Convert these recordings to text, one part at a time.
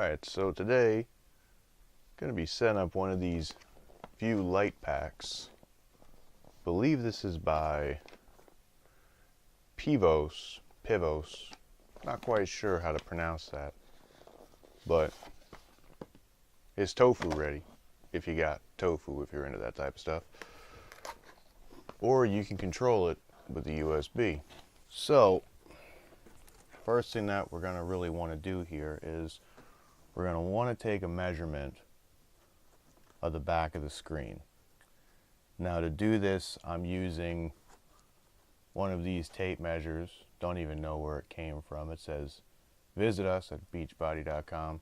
Alright, so today going to be setting up one of these View Lightpacks. Believe this is by Pivos. Not quite sure how to pronounce that, but it's tofu ready if you got tofu, if you're into that type of stuff. Or you can control it with the USB. So first thing that we're going to really want to do here is we're going to want to take a measurement of the back of the screen. Now to do this, I'm using one of these tape measures. Don't even know where it came from. It says visit us at beachbody.com.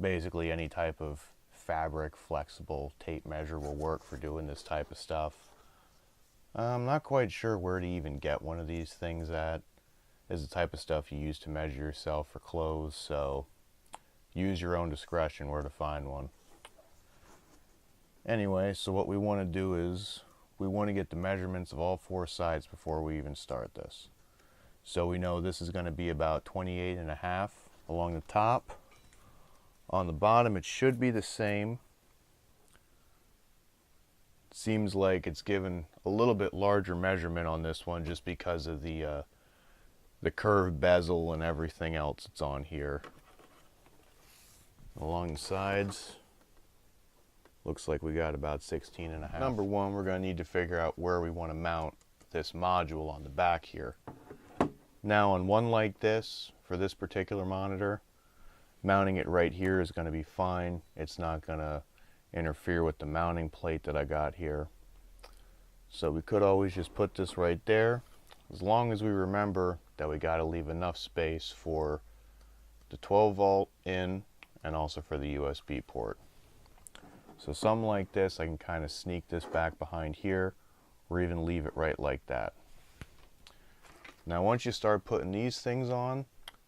Basically any type of fabric flexible tape measure will work for doing this type of stuff. I'm not quite sure where to even get one of these things at. Is the type of stuff you use to measure yourself for clothes, so use your own discretion where to find one. Anyway, so what we want to do is we want to get the measurements of all four sides before we even start this. So we know this is going to be about 28.5 along the top. On the bottom it should be the same. Seems like it's given a little bit larger measurement on this one just because of the curved bezel and everything else that's on here. Along the sides, looks like we got about 16.5. Number one, we're going to need to figure out where we want to mount this module on the back here. Now on one like this, for this particular monitor, mounting it right here is going to be fine. It's not going to interfere with the mounting plate that I got here. So we could always just put this right there, as long as we remember that we got to leave enough space for the 12 volt in and also for the USB port. So something like this, I can kind of sneak this back behind here or even leave it right like that. Now once you start putting these things on,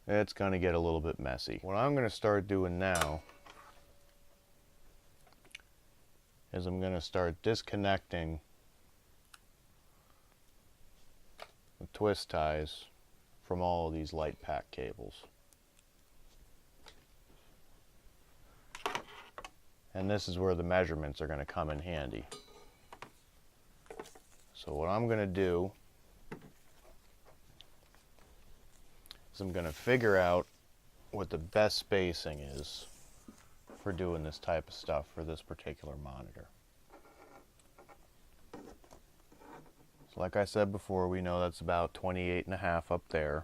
it's going to get a little bit messy. What I'm going to start doing now is I'm going to start disconnecting the twist ties from all of these Lightpack cables. And this is where the measurements are going to come in handy. So what I'm going to do is I'm going to figure out what the best spacing is for doing this type of stuff for this particular monitor. So like I said before, we know that's about 28.5 up there.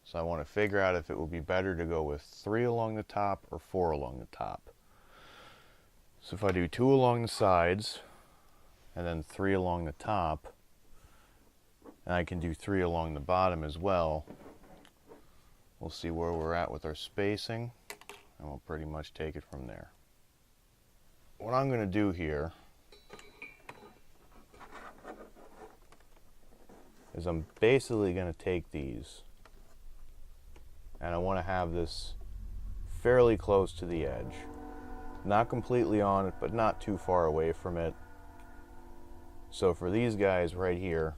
So I want to figure out if it would be better to go with 3 along the top or 4 along the top. So if I do 2 along the sides and then 3 along the top, and I can do 3 along the bottom as well, we'll see where we're at with our spacing, and we'll pretty much take it from there. What I'm going to do here is I'm basically going to take these, and I want to have this fairly close to the edge. Not completely on it, but not too far away from it. So for these guys right here,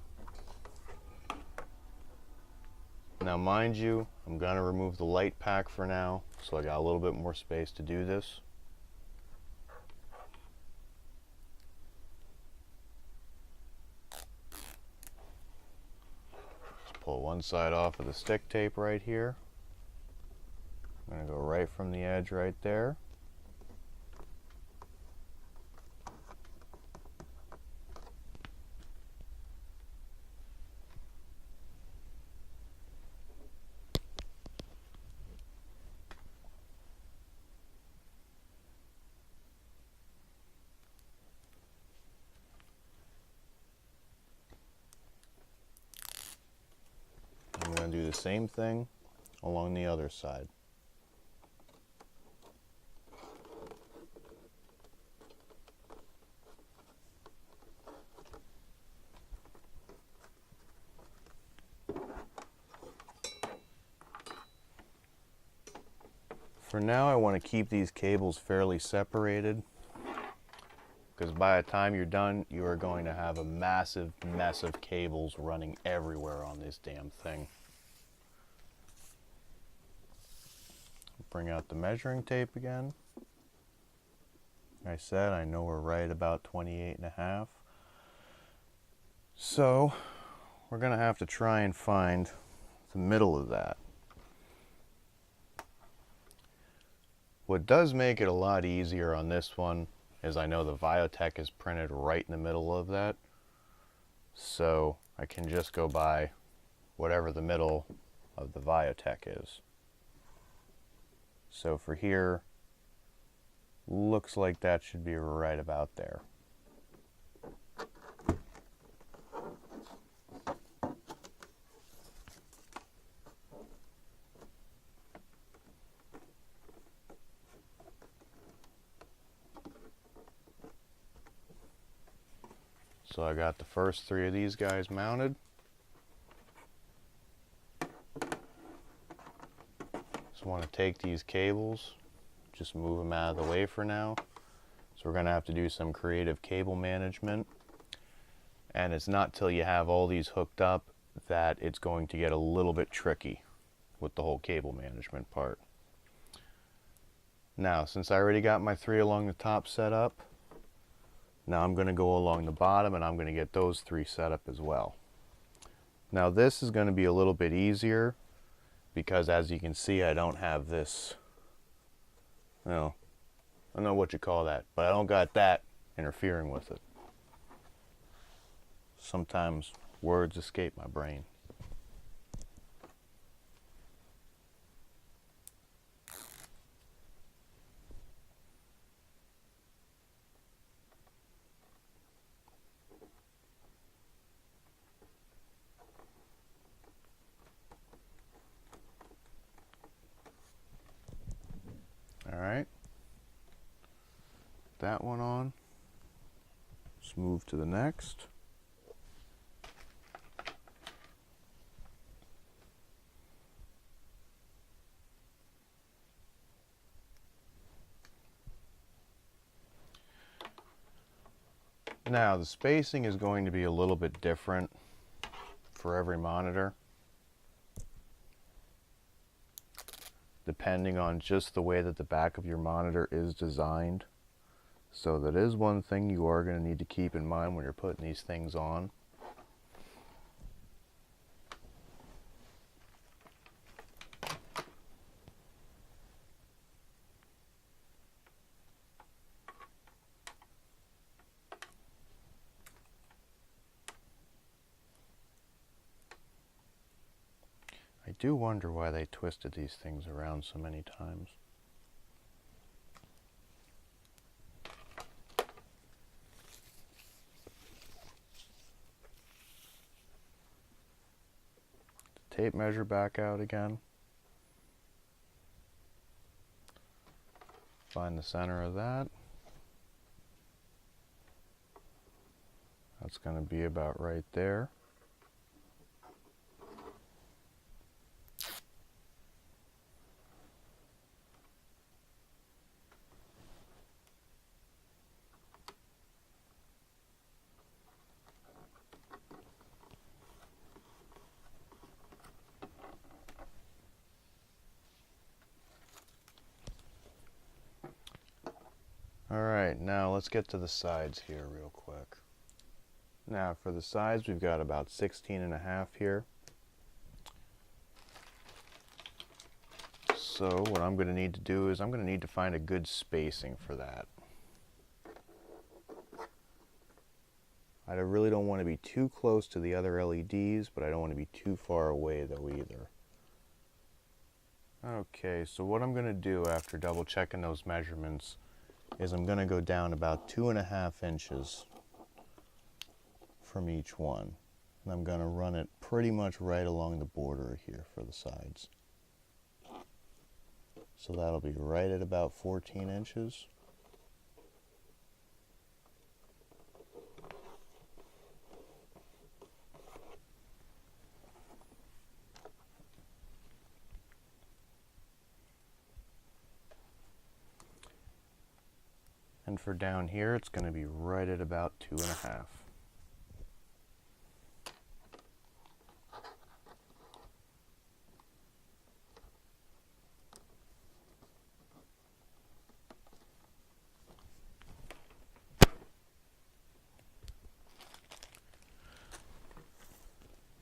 now mind you, I'm going to remove the Lightpack for now, so I got a little bit more space to do this. Just pull one side off of the stick tape right here. I'm going to go right from the edge right there. I'm going to do the same thing along the other side. For now, I want to keep these cables fairly separated, because by the time you're done, you are going to have a massive mess of cables running everywhere on this damn thing. bring out the measuring tape again. Like I said, I know we're right about 28.5. So we're going to have to try and find the middle of that. What does make it a lot easier on this one is I know the Viotech is printed right in the middle of that. So I can just go by whatever the middle of the Viotech is. So for here, looks like that should be right about there. So I got the first 3 of these guys mounted. Just want to take these cables, just move them out of the way for now. So we're going to have to do some creative cable management. And it's not till you have all these hooked up that it's going to get a little bit tricky with the whole cable management part. Now, since I already got my 3 along the top set up, now I'm going to go along the bottom and I'm going to get those 3 set up as well. Now this is going to be a little bit easier because, as you can see, I don't have this, I don't know what you call that, but I don't got that interfering with it. Sometimes words escape my brain. Alright, that one on. Let's move to the next. Now the spacing is going to be a little bit different for every monitor, depending on just the way that the back of your monitor is designed. So that is one thing you are going to need to keep in mind when you're putting these things on. I do wonder why they twisted these things around so many times. Tape measure back out again. Find the center of that. That's going to be about right there. Alright, now let's get to the sides here real quick. Now for the sides, we've got about 16.5 here. So what I'm going to need to do is I'm going to need to find a good spacing for that. I really don't want to be too close to the other LEDs, but I don't want to be too far away though either. Okay, so what I'm going to do after double checking those measurements is I'm going to go down about 2.5 inches from each one. And I'm going to run it pretty much right along the border here for the sides. So that'll be right at about 14 inches. And for down here, it's going to be right at about 2.5.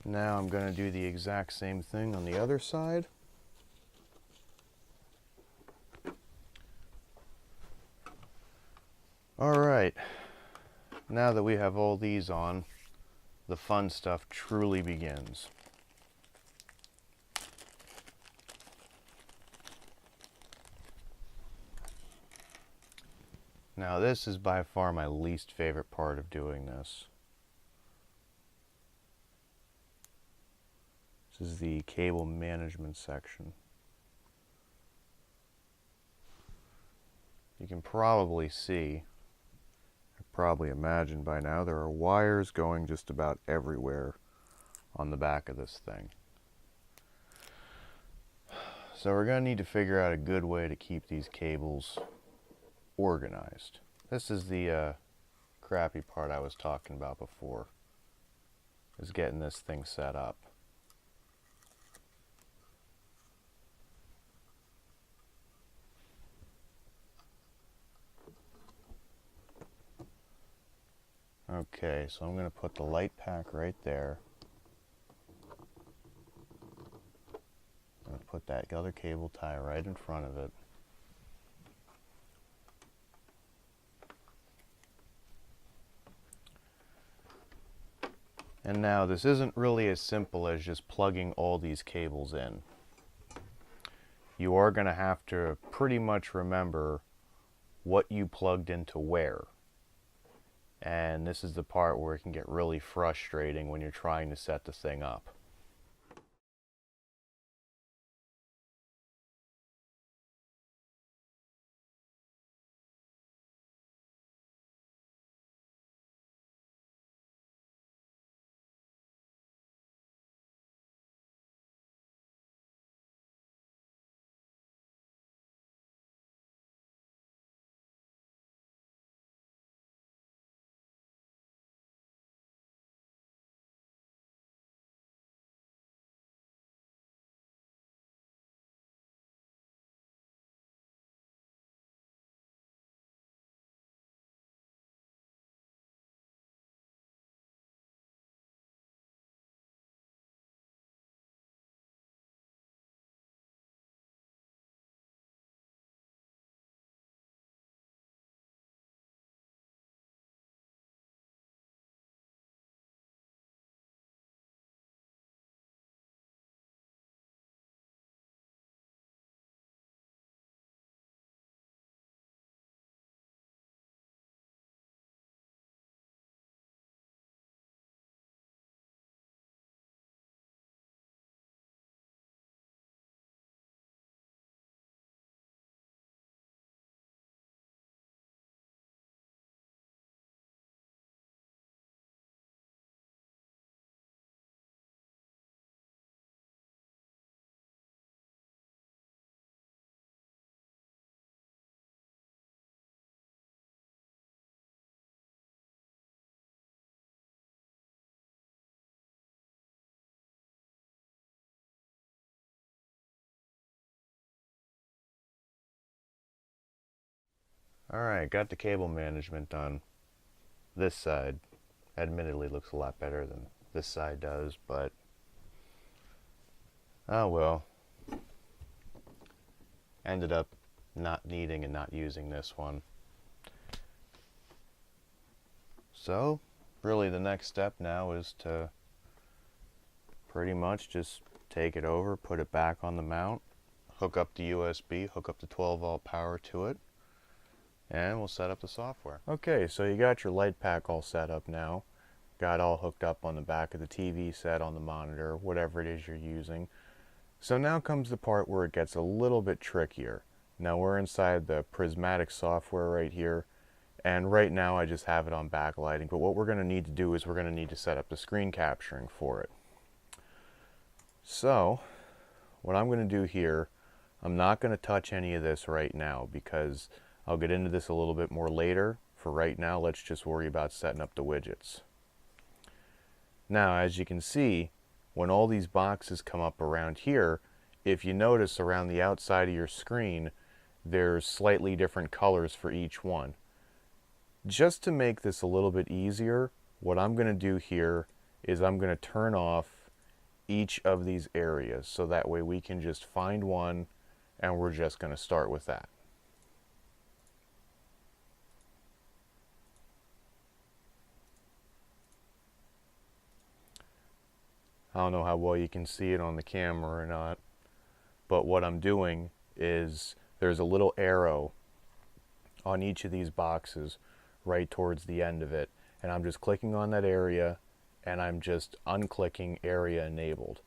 Now I'm going to do the exact same thing on the other side. Alright, now that we have all these on, the fun stuff truly begins. Now this is by far my least favorite part of doing this. This is the cable management section. You can probably see, probably imagine by now, there are wires going just about everywhere on the back of this thing. So we're going to need to figure out a good way to keep these cables organized. This is the crappy part I was talking about before, is getting this thing set up. Okay, so I'm going to put the Lightpack right there. I'm going to put that other cable tie right in front of it. And now this isn't really as simple as just plugging all these cables in. You are going to have to pretty much remember what you plugged into where. And this is the part where it can get really frustrating when you're trying to set the thing up. Alright, got the cable management done. This side admittedly looks a lot better than this side does, but oh well. Ended up not needing and not using this one. So, really the next step now is to pretty much just take it over, put it back on the mount, hook up the USB, hook up the 12-volt power to it, and we'll set up the software. Okay, so you got your Lightpack all set up now. Got all hooked up on the back of the TV set, on the monitor, whatever it is you're using. So now comes the part where it gets a little bit trickier. Now we're inside the Prismatic Software right here, and right now I just have it on backlighting, but what we're going to need to do is we're going to need to set up the screen capturing for it. So what I'm going to do here, I'm not going to touch any of this right now because I'll get into this a little bit more later. For right now, let's just worry about setting up the widgets. Now, as you can see, when all these boxes come up around here, if you notice around the outside of your screen, there's slightly different colors for each one. Just to make this a little bit easier, what I'm going to do here is I'm going to turn off each of these areas, so that way we can just find one and we're just going to start with that. I don't know how well you can see it on the camera or not, but what I'm doing is there's a little arrow on each of these boxes right towards the end of it, and I'm just clicking on that area and I'm just unclicking area enabled.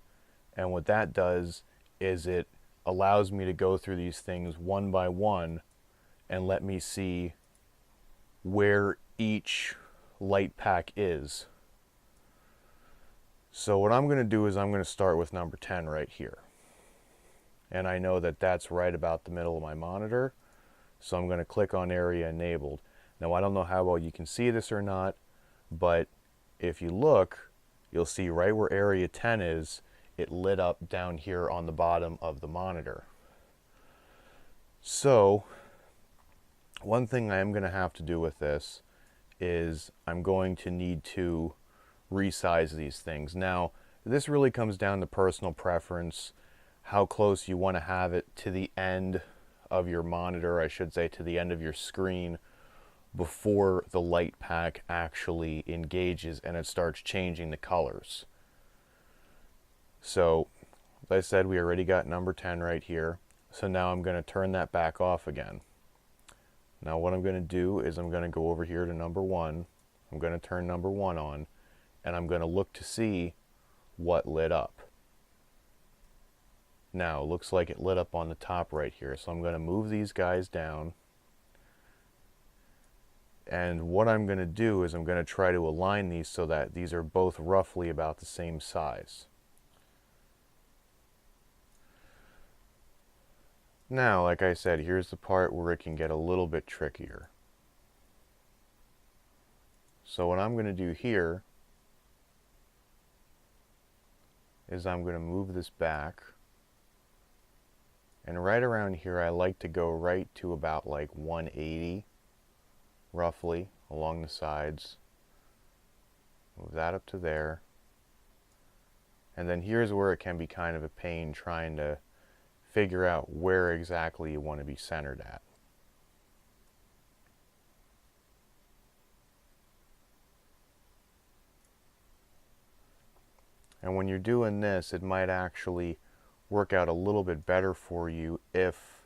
And what that does is it allows me to go through these things one by one and let me see where each Lightpack is. So what I'm going to do is I'm going to start with number 10 right here. And I know that that's right about the middle of my monitor. So I'm going to click on area enabled. Now I don't know how well you can see this or not, but if you look, you'll see right where area 10 is, it lit up down here on the bottom of the monitor. So one thing I am going to have to do with this is I'm going to need to resize these things. Now, this really comes down to personal preference, how close you want to have it to the end of your monitor, I should say, to the end of your screen before the Lightpack actually engages and it starts changing the colors. So, as I said, we already got number 10 right here. So now I'm going to turn that back off again. Now what I'm going to do is I'm going to go over here to number 1. I'm going to turn number 1 on, and I'm going to look to see what lit up. Now, it looks like it lit up on the top right here. So I'm going to move these guys down. And what I'm going to do is I'm going to try to align these so that these are both roughly about the same size. Now, like I said, here's the part where it can get a little bit trickier. So what I'm going to do here is I'm going to move this back. And right around here, I like to go right to about like 180, roughly, along the sides. Move that up to there. And then here's where it can be kind of a pain trying to figure out where exactly you want to be centered at. And when you're doing this, it might actually work out a little bit better for you if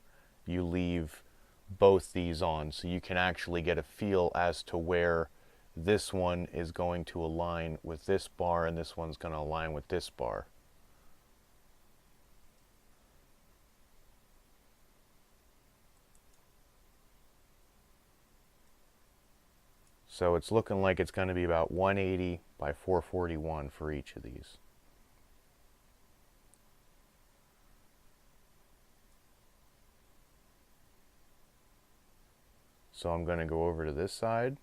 you leave both these on, so you can actually get a feel as to where this one is going to align with this bar and this one's going to align with this bar. So it's looking like it's going to be about 180 by 441 for each of these. So I'm going to go over to this side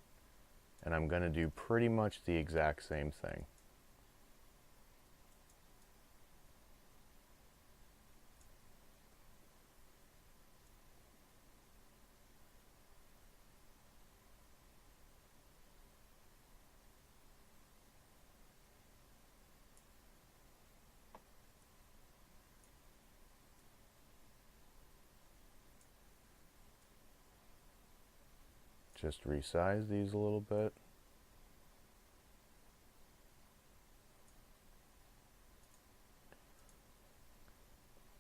and I'm going to do pretty much the exact same thing. Just resize these a little bit.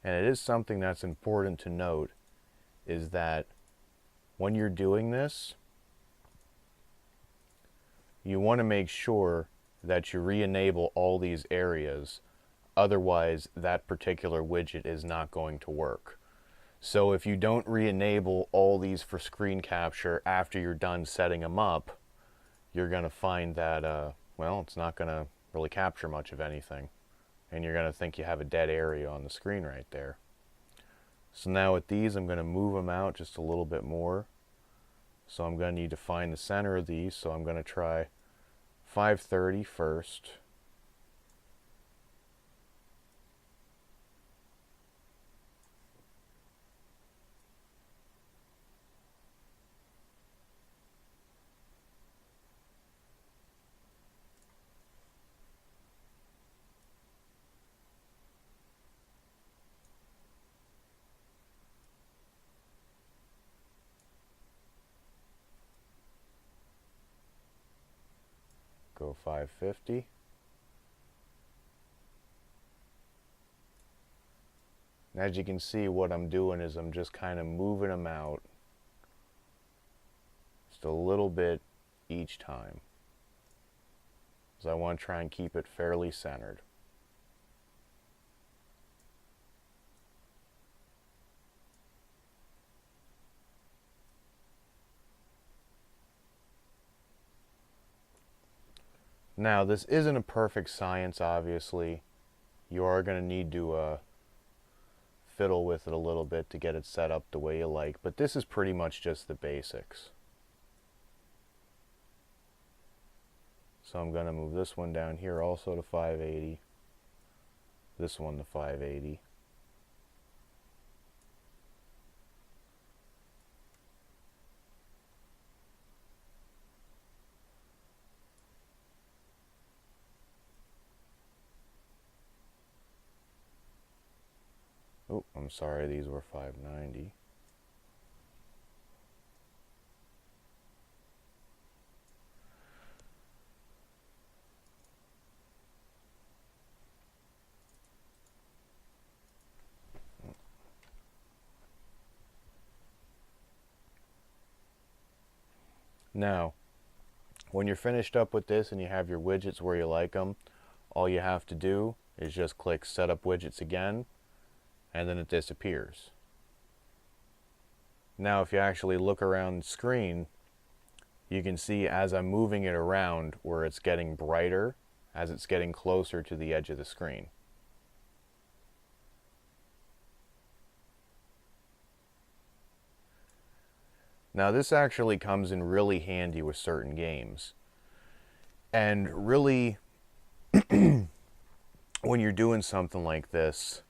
And it is something that's important to note is that when you're doing this, you want to make sure that you re-enable all these areas. Otherwise, that particular widget is not going to work. So if you don't re-enable all these for screen capture after you're done setting them up, you're going to find that, well, it's not going to really capture much of anything. And you're going to think you have a dead area on the screen right there. So now with these, I'm going to move them out just a little bit more. So I'm going to need to find the center of these. So I'm going to try 530 first. 550. And as you can see, what I'm doing is I'm just kind of moving them out just a little bit each time, because I want to try and keep it fairly centered. Now, this isn't a perfect science, obviously. You are going to need to fiddle with it a little bit to get it set up the way you like, but this is pretty much just the basics. So I'm going to move this one down here also to 580, this one to 580. Oh, I'm sorry, these were 590. Now, when you're finished up with this and you have your widgets where you like them, all you have to do is just click Set Up Widgets again, and then it disappears. Now, if you actually look around the screen, you can see as I'm moving it around where it's getting brighter as it's getting closer to the edge of the screen. Now, this actually comes in really handy with certain games. And really, when you're doing something like this,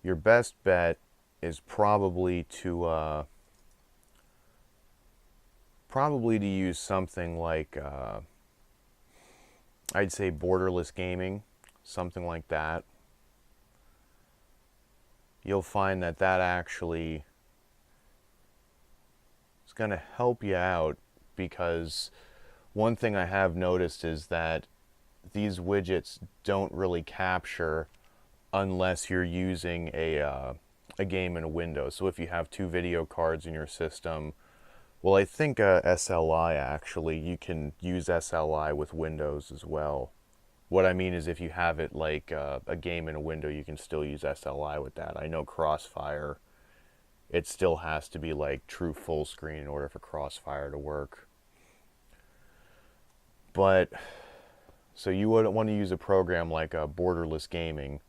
your best bet is probably to use something like I'd say borderless gaming, something like that. You'll find that that actually is going to help you out, because one thing I have noticed is that these widgets don't really capture unless you're using a game in a window. So if you have two video cards in your system, well, I think SLI actually, you can use SLI with Windows as well. What I mean is if you have it like a game in a window, you can still use SLI with that. I know Crossfire, it still has to be like true full screen in order for Crossfire to work. But, so you wouldn't want to use a program like Borderless Gaming,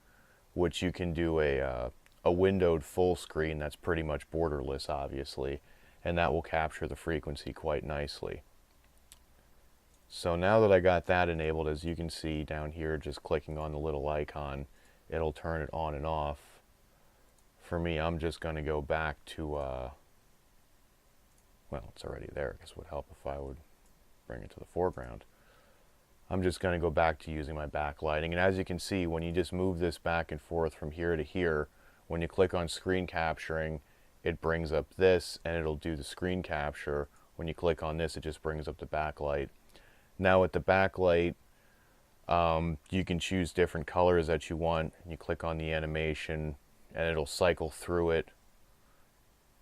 which you can do a windowed full screen that's pretty much borderless, obviously, and that will capture the frequency quite nicely. So now that I got that enabled, as you can see down here, just clicking on the little icon, it'll turn it on and off. For me, I'm just going to go back to, well, it's already there. I guess it would help if I would bring it to the foreground. I'm just going to go back to using my backlighting. And as you can see, when you just move this back and forth from here to here, when you click on screen capturing, it brings up this and it'll do the screen capture. When you click on this, it just brings up the backlight. Now with the backlight, you can choose different colors that you want. You click on the animation and it'll cycle through it.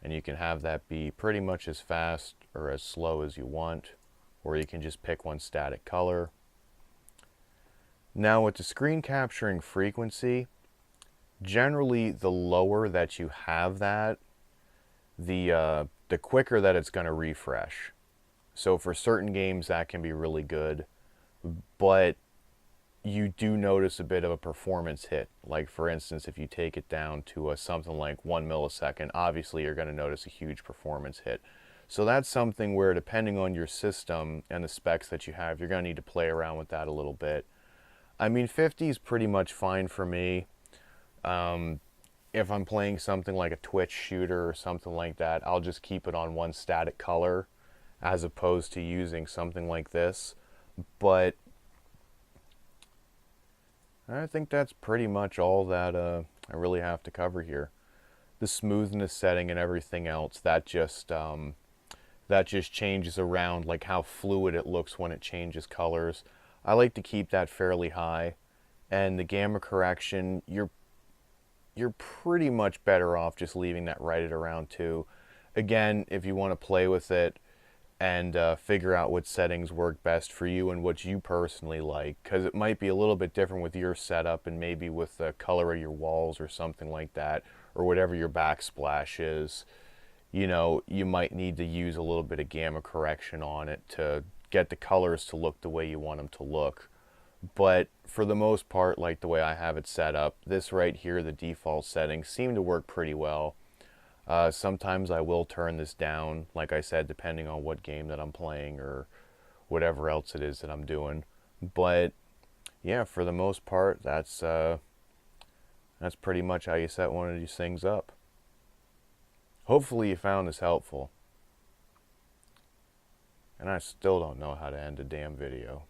And you can have that be pretty much as fast or as slow as you want, or you can just pick one static color. Now with the screen capturing frequency, generally the lower that you have that, the quicker that it's going to refresh. So for certain games that can be really good, but you do notice a bit of a performance hit. Like for instance, if you take it down to something like 1 millisecond, obviously you're going to notice a huge performance hit. So that's something where, depending on your system and the specs that you have, you're going to need to play around with that a little bit. I mean, 50 is pretty much fine for me. If I'm playing something like a Twitch shooter or something like that, I'll just keep it on one static color as opposed to using something like this. But I think that's pretty much all that I really have to cover here. The smoothness setting and everything else, that just changes around, like how fluid it looks when it changes colors. I like to keep that fairly high, and the gamma correction, you're pretty much better off just leaving that right at around 2. Again, if you want to play with it and figure out what settings work best for you and what you personally like, because it might be a little bit different with your setup and maybe with the color of your walls or something like that, or whatever your backsplash is. You know, you might need to use a little bit of gamma correction on it to get the colors to look the way you want them to look. But for the most part, like the way I have it set up, this right here, the default settings, seem to work pretty well. Sometimes I will turn this down, like I said, depending on what game that I'm playing or whatever else it is that I'm doing. But yeah, for the most part, that's pretty much how you set one of these things up. Hopefully you found this helpful. And I still don't know how to end a damn video.